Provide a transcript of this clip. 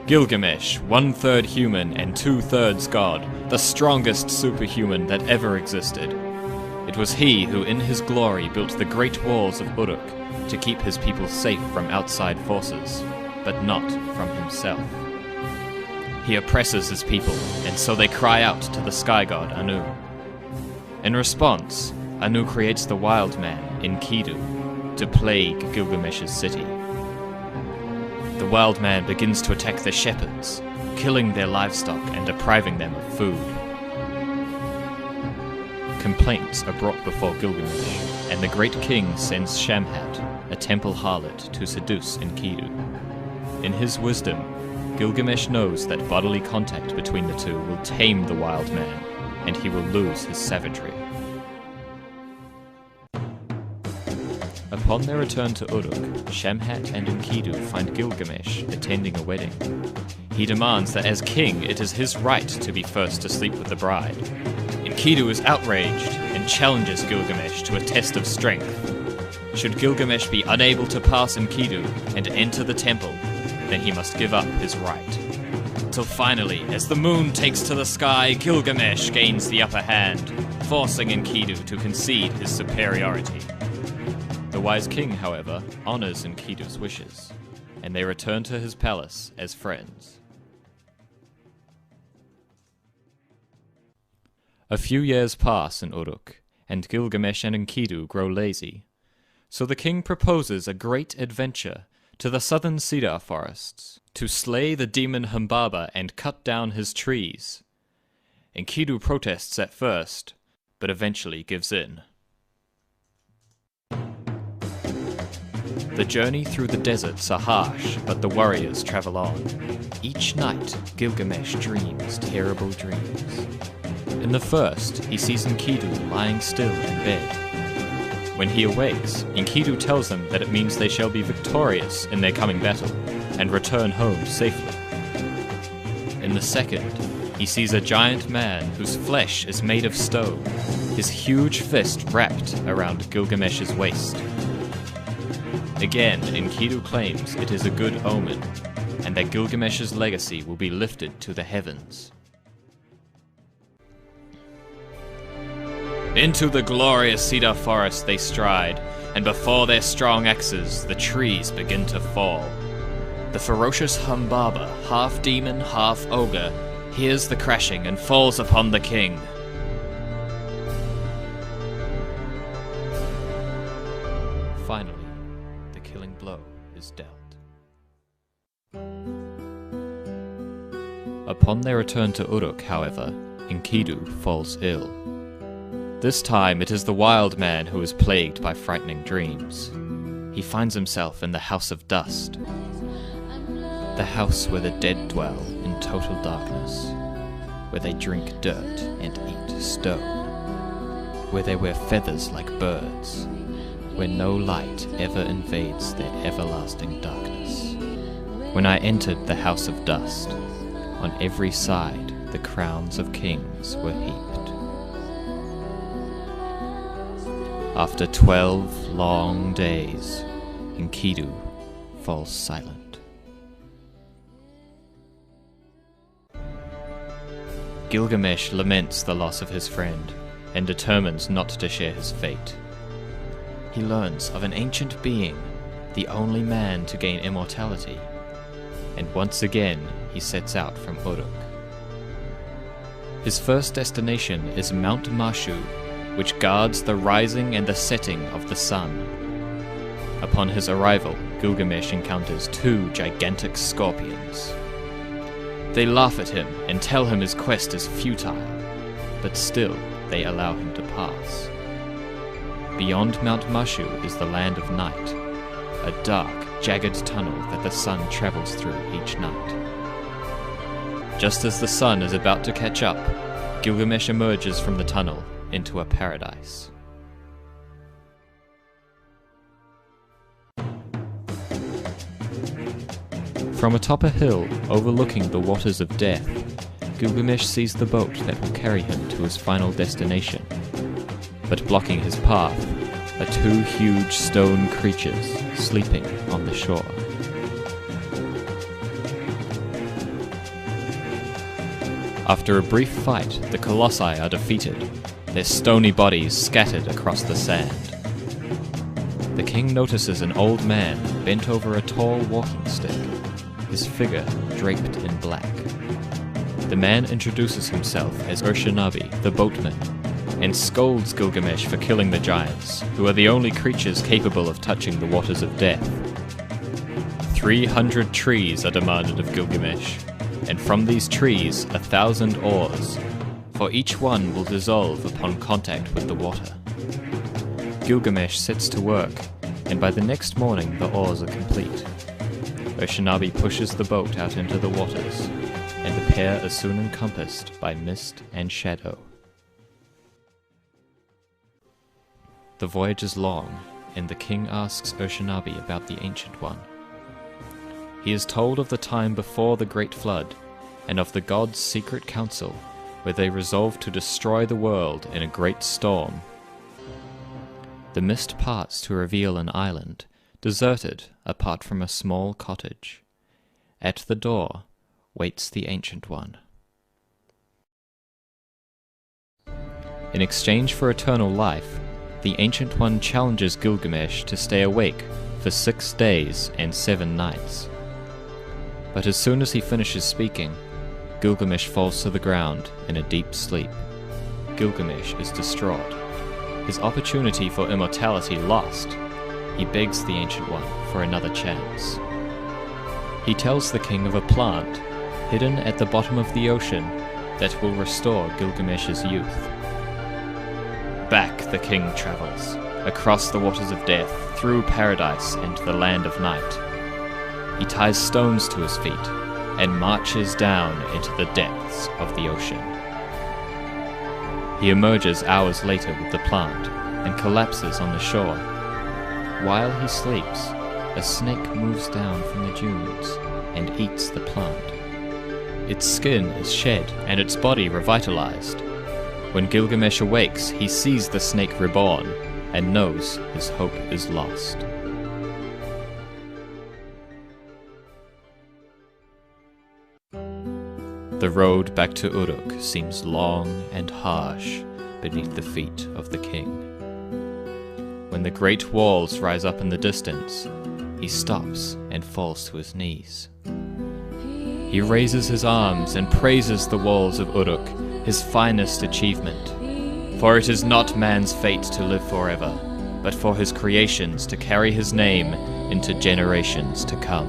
Gilgamesh, 1/3 human and 2/3 god, the strongest superhuman that ever existed. It was he who in his glory built the great walls of Uruk to keep his people safe from outside forces, but not from himself. He oppresses his people, and so they cry out to the sky god Anu. In response, Anu creates the wild man, Enkidu, to plague Gilgamesh's city. The wild man begins to attack the shepherds, killing their livestock and depriving them of food. Complaints are brought before Gilgamesh, and the great king sends Shamhat, a temple harlot, to seduce Enkidu. In his wisdom, Gilgamesh knows that bodily contact between the two will tame the wild man, and he will lose his savagery. Upon their return to Uruk, Shamhat and Enkidu find Gilgamesh attending a wedding. He demands that as king, it is his right to be first to sleep with the bride. Enkidu is outraged and challenges Gilgamesh to a test of strength. Should Gilgamesh be unable to pass Enkidu and enter the temple, then he must give up his right. Till finally, as the moon takes to the sky, Gilgamesh gains the upper hand, forcing Enkidu to concede his superiority. The wise king, however, honors Enkidu's wishes, and they return to his palace as friends. A few years pass in Uruk, and Gilgamesh and Enkidu grow lazy. So the king proposes a great adventure to the southern cedar forests, to slay the demon Humbaba and cut down his trees. Enkidu protests at first, but eventually gives in. The journey through the deserts are harsh, but the warriors travel on. Each night, Gilgamesh dreams terrible dreams. In the first, he sees Enkidu lying still in bed. When he awakes, Enkidu tells them that it means they shall be victorious in their coming battle, and return home safely. In the second, he sees a giant man whose flesh is made of stone, his huge fist wrapped around Gilgamesh's waist. Again, Enkidu claims it is a good omen, and that Gilgamesh's legacy will be lifted to the heavens. Into the glorious cedar forest they stride, and before their strong axes the trees begin to fall. The ferocious Humbaba, half demon, half ogre, hears the crashing and falls upon the king. Finally, the killing blow is dealt. Upon their return to Uruk, however, Enkidu falls ill. This time it is the wild man who is plagued by frightening dreams. He finds himself in the House of Dust, the house where the dead dwell in total darkness, where they drink dirt and eat stone, where they wear feathers like birds, where no light ever invades their everlasting darkness. When I entered the House of Dust, on every side the crowns of kings were heaped. After 12 long days, Enkidu falls silent. Gilgamesh laments the loss of his friend and determines not to share his fate. He learns of an ancient being, the only man to gain immortality, and once again he sets out from Uruk. His first destination is Mount Mashu, which guards the rising and the setting of the sun. Upon his arrival, Gilgamesh encounters 2 gigantic scorpions. They laugh at him and tell him his quest is futile, but still they allow him to pass. Beyond Mount Mashu is the Land of Night, a dark, jagged tunnel that the sun travels through each night. Just as the sun is about to catch up, Gilgamesh emerges from the tunnel into a paradise. From atop a hill overlooking the waters of death, Gilgamesh sees the boat that will carry him to his final destination. But blocking his path are 2 huge stone creatures sleeping on the shore. After a brief fight, the colossi are defeated, their stony bodies scattered across the sand. The king notices an old man bent over a tall walking stick, his figure draped in black. The man introduces himself as Urshanabi, the boatman, and scolds Gilgamesh for killing the giants, who are the only creatures capable of touching the waters of death. 300 trees are demanded of Gilgamesh, and from these trees 1,000 oars, for each one will dissolve upon contact with the water. Gilgamesh sets to work, and by the next morning the oars are complete. Urshanabi pushes the boat out into the waters, and the pair are soon encompassed by mist and shadow. The voyage is long, and the king asks Urshanabi about the Ancient One. He is told of the time before the Great Flood, and of the gods' secret council, where they resolved to destroy the world in a great storm. The mist parts to reveal an island, deserted apart from a small cottage. At the door waits the Ancient One. In exchange for eternal life, the Ancient One challenges Gilgamesh to stay awake for 6 days and 7 nights. But as soon as he finishes speaking, Gilgamesh falls to the ground in a deep sleep. Gilgamesh is distraught, his opportunity for immortality lost. He begs the Ancient One for another chance. He tells the king of a plant hidden at the bottom of the ocean that will restore Gilgamesh's youth. Back the king travels, across the waters of death, through paradise and the land of night. He ties stones to his feet and marches down into the depths of the ocean. He emerges hours later with the plant and collapses on the shore. While he sleeps, a snake moves down from the dunes and eats the plant. Its skin is shed and its body revitalized. When Gilgamesh awakes, he sees the snake reborn and knows his hope is lost. The road back to Uruk seems long and harsh beneath the feet of the king. When the great walls rise up in the distance, he stops and falls to his knees. He raises his arms and praises the walls of Uruk, his finest achievement. For it is not man's fate to live forever, but for his creations to carry his name into generations to come.